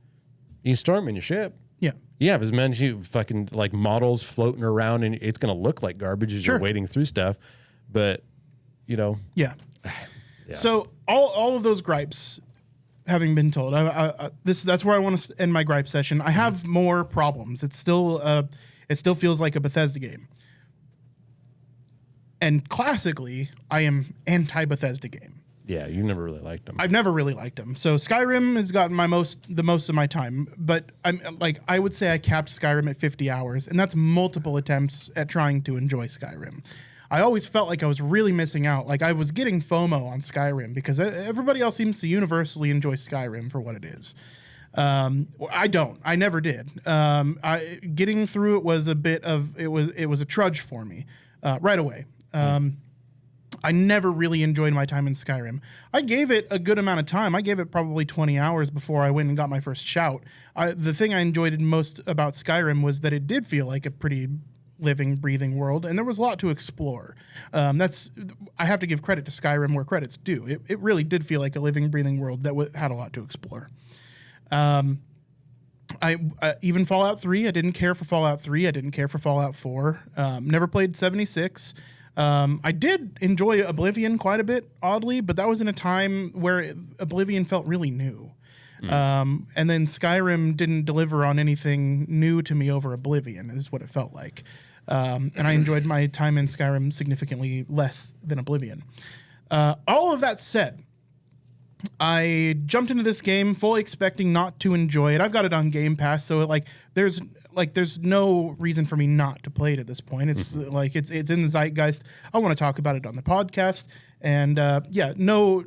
you can store them in your ship. Yeah. You have as many fucking like models floating around and it's going to look like garbage as you're wading through stuff. But, you know. Yeah. So all of those gripes having been told, that's where I want to end my gripe session. I have more problems. It still feels like a Bethesda game. And classically, I am anti-Bethesda game. Yeah, you never really liked them. I've never really liked them. So Skyrim has gotten the most of my time, but I would say I capped Skyrim at 50 hours, and that's multiple attempts at trying to enjoy Skyrim. I always felt like I was really missing out. Like I was getting FOMO on Skyrim because everybody else seems to universally enjoy Skyrim for what it is. I don't. I never did. Getting through it was it was a trudge for me right away. I never really enjoyed my time in Skyrim. I gave it a good amount of time. I gave it probably 20 hours before I went and got my first shout. The thing I enjoyed most about Skyrim was that it did feel like a pretty living, breathing world, and there was a lot to explore. I have to give credit to Skyrim where credit's due. It really did feel like a living, breathing world that had a lot to explore. Even Fallout 3, I didn't care for Fallout 3. I didn't care for Fallout 4. Never played 76. I did enjoy Oblivion quite a bit, oddly, but that was in a time where Oblivion felt really new. And then Skyrim didn't deliver on anything new to me over Oblivion, is what it felt like. And I enjoyed my time in Skyrim significantly less than Oblivion. All of that said, I jumped into this game fully expecting not to enjoy it. I've got it on Game Pass, so there's no reason for me not to play it at this point. It's it's in the zeitgeist. I want to talk about it on the podcast, and no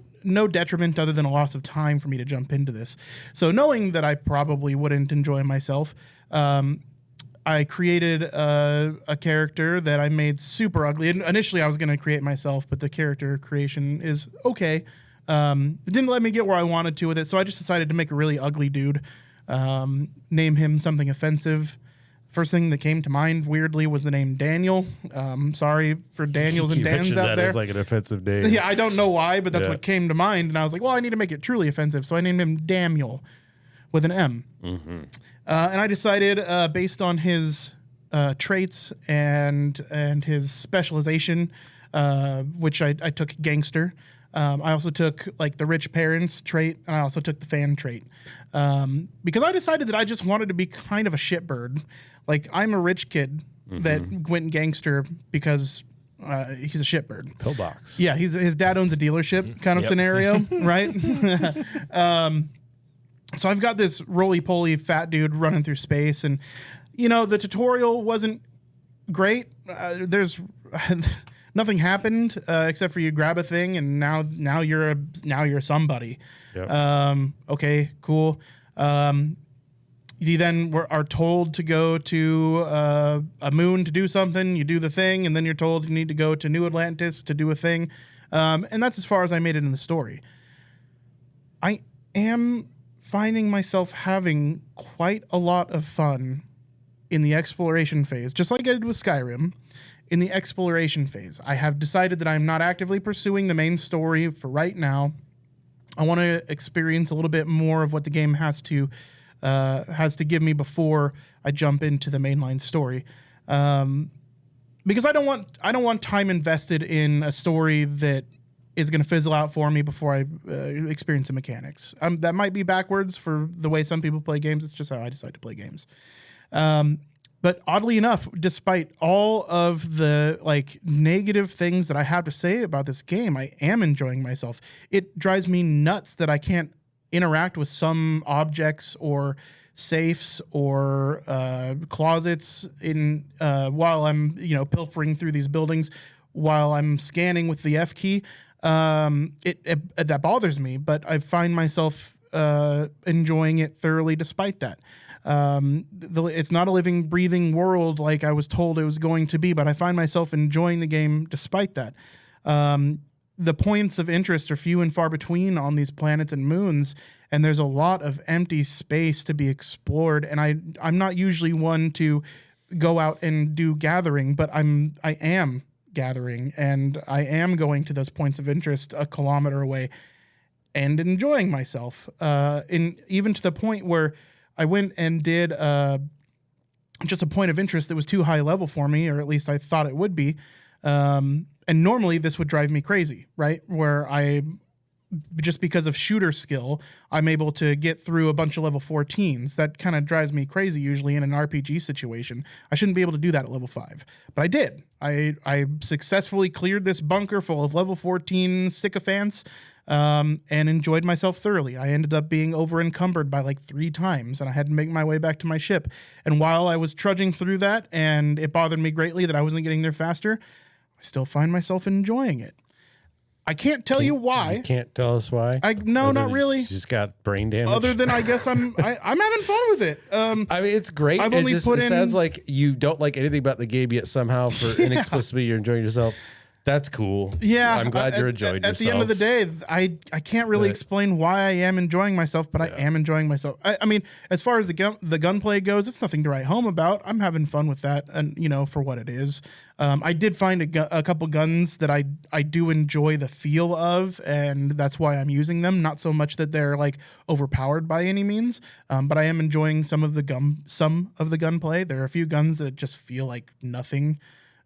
detriment other than a loss of time for me to jump into this. So knowing that I probably wouldn't enjoy myself, I created a character that I made super ugly. Initially, I was going to create myself, but the character creation is okay. It didn't let me get where I wanted to with it, so I just decided to make a really ugly dude. Name him something offensive. First thing that came to mind, weirdly, was the name Daniel. Sorry for Daniels and Dans out there. It's like an offensive name. Yeah, I don't know why, but that's what came to mind. And I was like, well, I need to make it truly offensive. So I named him Daniel with an M. Mm-hmm. And I decided, based on his traits and his specialization, which I took gangster. I also took like the rich parents trait, and I also took the fan trait. Because I decided that I just wanted to be kind of a shitbird. Like, I'm a rich kid that went gangster because he's a shitbird. Pillbox. Yeah, his dad owns a dealership kind of scenario, right? So I've got this roly-poly fat dude running through space, and, the tutorial wasn't great. There's... Nothing happened except for you grab a thing, and now you're somebody. Yep. Okay, cool. You then are told to go to a moon to do something. You do the thing, and then you're told you need to go to New Atlantis to do a thing. And that's as far as I made it in the story. I am finding myself having quite a lot of fun in the exploration phase, just like I did with Skyrim. In the exploration phase, I have decided that I'm not actively pursuing the main story for right now. I want to experience a little bit more of what the game has to give me before I jump into the mainline story, because I don't want time invested in a story that is going to fizzle out for me before I experience the mechanics. That might be backwards for the way some people play games. It's just how I decide to play games. But oddly enough, despite all of the negative things that I have to say about this game, I am enjoying myself. It drives me nuts that I can't interact with some objects or safes or closets in while I'm pilfering through these buildings while I'm scanning with the F key. That bothers me, but I find myself enjoying it thoroughly despite that. It's not a living, breathing world like I was told it was going to be, but I find myself enjoying the game despite that. The points of interest are few and far between on these planets and moons, and there's a lot of empty space to be explored. And I'm not usually one to go out and do gathering, but I am gathering, and I am going to those points of interest a kilometer away and enjoying myself. Even to the point where I went and did just a point of interest that was too high level for me, or at least I thought it would be. And normally this would drive me crazy, right? Where just because of shooter skill, I'm able to get through a bunch of level 14s. That kind of drives me crazy usually in an RPG situation. I shouldn't be able to do that at level 5, but I did. I successfully cleared this bunker full of level 14 sycophants, and enjoyed myself thoroughly. I ended up being over encumbered by like 3 times, and I had to make my way back to my ship. And while I was trudging through that, and it bothered me greatly that I wasn't getting there faster, I still find myself enjoying it. I can't tell you why. You can't tell us why? No, not really. You just got brain damage. Other than I guess I'm having fun with it. I mean, it's great. I've only put it in- sounds like you don't like anything about the game, yet somehow for inexplicably you're enjoying yourself. That's cool. Yeah, I'm glad you're enjoying yourself. At the end of the day, I can't really explain why I am enjoying myself, but I am enjoying myself. I mean, as far as the gunplay goes, it's nothing to write home about. I'm having fun with that, and for what it is. I did find a couple guns that I do enjoy the feel of, and that's why I'm using them. Not so much that they're like overpowered by any means, but I am enjoying some of the gunplay. There are a few guns that just feel like nothing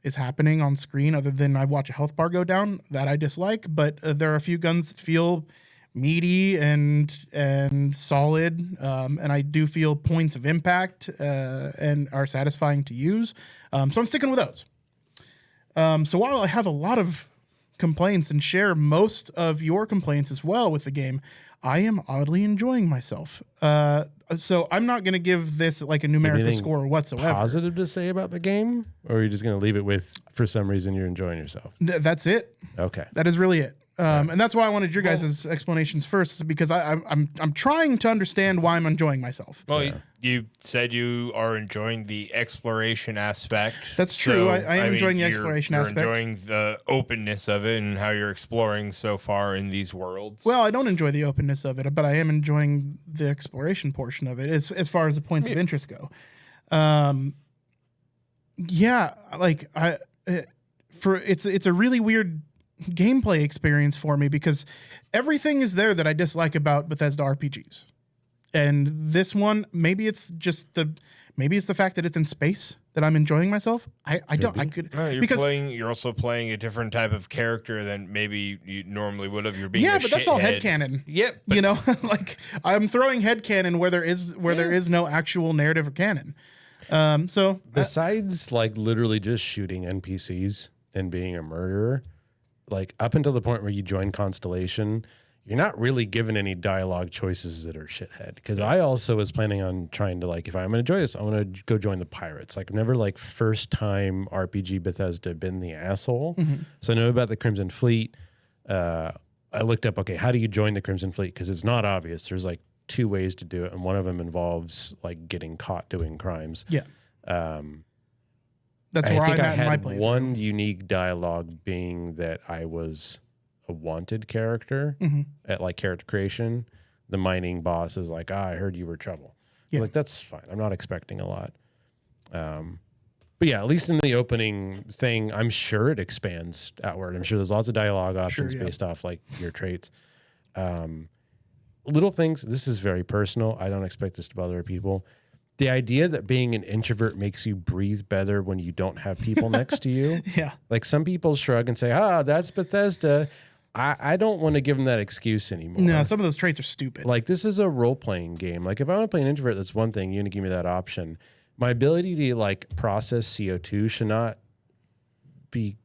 is happening on screen other than I watch a health bar go down that I dislike, but there are a few guns that feel meaty and solid, and I do feel points of impact and are satisfying to use. So I'm sticking with those. So while I have a lot of complaints and share most of your complaints as well with the game, I am oddly enjoying myself. So I'm not going to give this like a numerical score whatsoever. Positive to say about the game, or are you just going to leave it with, for some reason, you're enjoying yourself? That's it. Okay. That is really it. And that's why I wanted your guys' explanations first, because I'm trying to understand why I'm enjoying myself. Well, you said you are enjoying the exploration aspect. That's true. I am enjoying the exploration aspect. You're enjoying the openness of it and how you're exploring so far in these worlds. Well, I don't enjoy the openness of it, but I am enjoying the exploration portion of it as far as the points of interest go. It's a really weird gameplay experience for me because everything is there that I dislike about Bethesda RPGs. And this one, maybe it's the fact that it's in space that I'm enjoying myself. You're also playing a different type of character than maybe you normally would have. You're being but that's all headcanon. Yep. Like I'm throwing headcanon where there is no actual narrative or canon. So besides like literally just shooting NPCs and being a murderer, like up until the point where you join Constellation, you're not really given any dialogue choices that are shithead. Because I also was planning on trying to, like, if I'm going to enjoy this, I'm going to go join the pirates. Like, I've never, like, first time RPG Bethesda been the asshole. Mm-hmm. So I know about the Crimson Fleet. I looked up, okay, how do you join the Crimson Fleet? Because it's not obvious. There's like 2 ways to do it, and one of them involves like getting caught doing crimes. Yeah. That's where I'm at in my playthrough. One unique dialogue being that I was a wanted character at like character creation. The mining boss is like, I heard you were trouble. Yeah. Like, that's fine. I'm not expecting a lot. But yeah, at least in the opening thing, I'm sure it expands outward. I'm sure there's lots of dialogue options based off like your traits. Little things. This is very personal. I don't expect this to bother people. The idea that being an introvert makes you breathe better when you don't have people next to you. Yeah. Like some people shrug and say, that's Bethesda. I don't want to give them that excuse anymore. No, some of those traits are stupid. Like, this is a role-playing game. Like, if I want to play an introvert, that's one thing. You're going to give me that option. My ability to, like, process CO2 should not be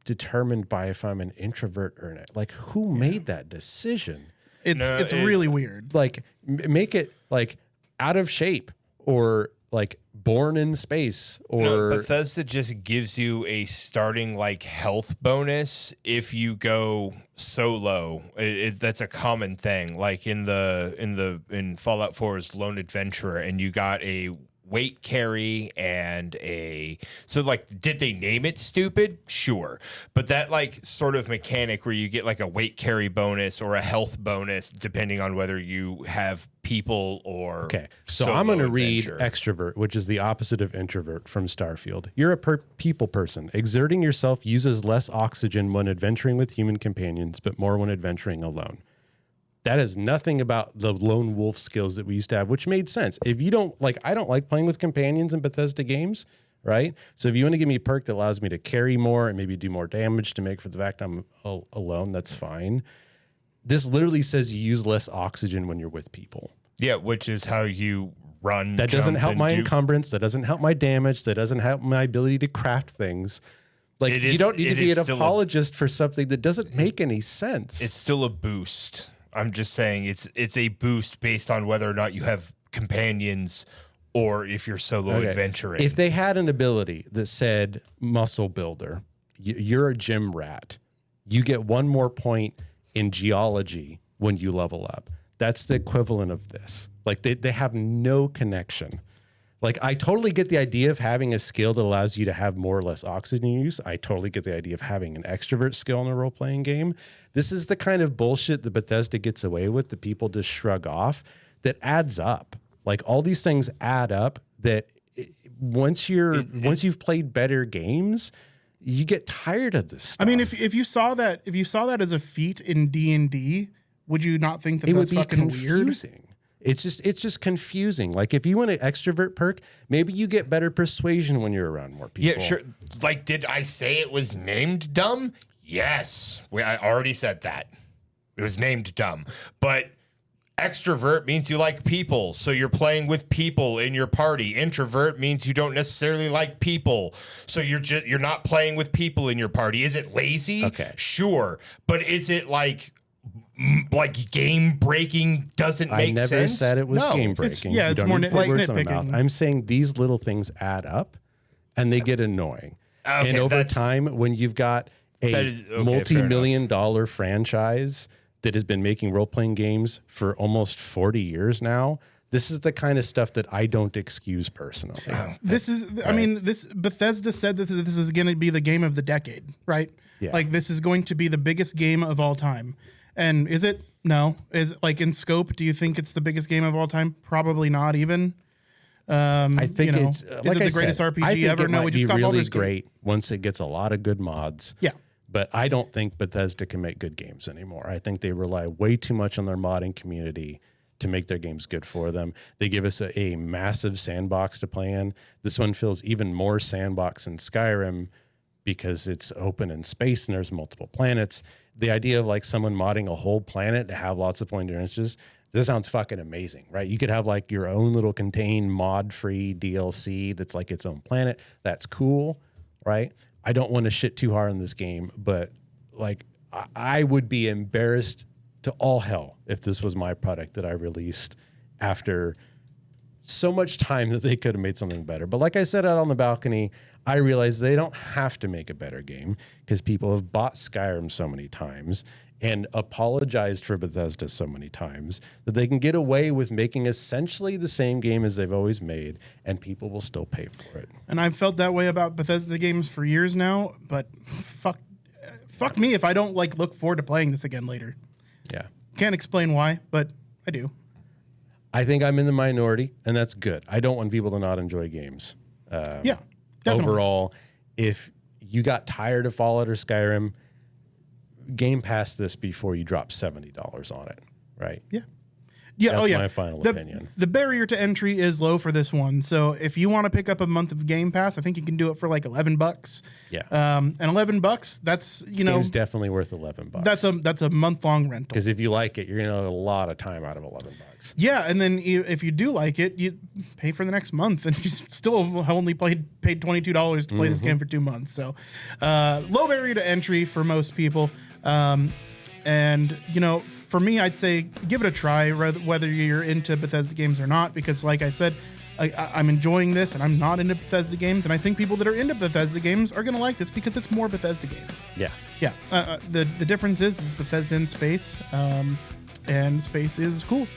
determined by if I'm an introvert or not. Like, who made that decision? It's really weird. Like, make it, like, out of shape or, like, born in space, or Bethesda just gives you a starting like health bonus if you go solo. That's a common thing. Like in Fallout 4's Lone Adventurer, and you got a weight carry and so like, did they name it stupid? Sure. But that like sort of mechanic where you get like a weight carry bonus or a health bonus, depending on whether you have people or okay. So I'm going to read adventure. extrovert, which is the opposite of introvert from Starfield. You're a people person. Exerting yourself uses less oxygen when adventuring with human companions, but more when adventuring alone. That is nothing about the lone wolf skills that we used to have, which made sense. If you don't like, I don't like playing with companions in Bethesda games, right? So if you want to give me a perk that allows me to carry more and maybe do more damage to make for the fact I'm alone, that's fine. This literally says you use less oxygen when you're with people. Yeah, which is how you run. That doesn't help my encumbrance. That doesn't help my damage. That doesn't help my ability to craft things. Like, you don't need to be an apologist for something that doesn't make any sense. It's still a boost. I'm just saying it's a boost based on whether or not you have companions or if you're solo adventuring. If they had an ability that said muscle builder, you're a gym rat, you get 1 more point in geology when you level up. That's the equivalent of this. Like they have no connection. Like, I totally get the idea of having a skill that allows you to have more or less oxygen use. I totally get the idea of having an extrovert skill in a role-playing game. This is the kind of bullshit that Bethesda gets away with that people just shrug off that adds up. Like, all these things add up that once you've played better games, you get tired of this stuff. I mean, if you saw that as a feat in D&D, would you not think that that's fucking confusing. weird? It's just confusing. Like, if you want an extrovert perk, maybe you get better persuasion when you're around more people. Yeah, sure. Like, did I say it was named dumb? Yes. I already said that. It was named dumb. But extrovert means you like people, so you're playing with people in your party. Introvert means you don't necessarily like people, so you're not playing with people in your party. Is it lazy? Okay. Sure. But is it like game breaking doesn't make sense? I never said it was game breaking. It's more nitpicking. I'm saying these little things add up and they get annoying. Okay, and over time, when you've got a multi-million-dollar franchise that has been making role-playing games for almost 40 years now, this is the kind of stuff that I don't excuse personally. I mean, Bethesda said that this is going to be the game of the decade, right? Yeah. Like, this is going to be the biggest game of all time. And is it? No. Is it, like, in scope, do you think it's the biggest game of all time? Probably not even. I think it's is it the greatest RPG ever? No, we just got really Baldur's Gate. great once it gets a lot of good mods. Yeah. But I don't think Bethesda can make good games anymore. I think they rely way too much on their modding community to make their games good for them. They give us a massive sandbox to play in. This one feels even more sandbox than Skyrim because it's open in space and there's multiple planets. The idea of like someone modding a whole planet to have lots of point differences, this sounds fucking amazing, right? You could have like your own little contained mod-free DLC that's like its own planet. That's cool, right? I don't want to shit too hard on this game, but like I would be embarrassed to all hell if this was my product that I released after so much time that they could have made something better. But like I said out on the balcony, I realize they don't have to make a better game because people have bought Skyrim so many times and apologized for Bethesda so many times that they can get away with making essentially the same game as they've always made, and people will still pay for it. And I've felt that way about Bethesda games for years now, but fuck me if I don't like look forward to playing this again later. Yeah. Can't explain why, but I do. I think I'm in the minority, and that's good. I don't want people to not enjoy games. Yeah, definitely. Overall, if you got tired of Fallout or Skyrim, Game Pass this before you drop $70 on it, right? Yeah. That's my final opinion. The barrier to entry is low for this one. So if you want to pick up a month of Game Pass, I think you can do it for like $11. Yeah. And $11, that's, Game's definitely worth $11. That's a month-long rental. Because if you like it, you're going to get a lot of time out of $11. Yeah, and then if you do like it, you pay for the next month, and you still only paid $22 to play this game for 2 months. So low barrier to entry for most people. And, for me, I'd say give it a try, whether you're into Bethesda games or not, because like I said, I'm enjoying this and I'm not into Bethesda games. And I think people that are into Bethesda games are going to like this because it's more Bethesda games. Yeah. Yeah. The difference is it's Bethesda in space, and space is cool.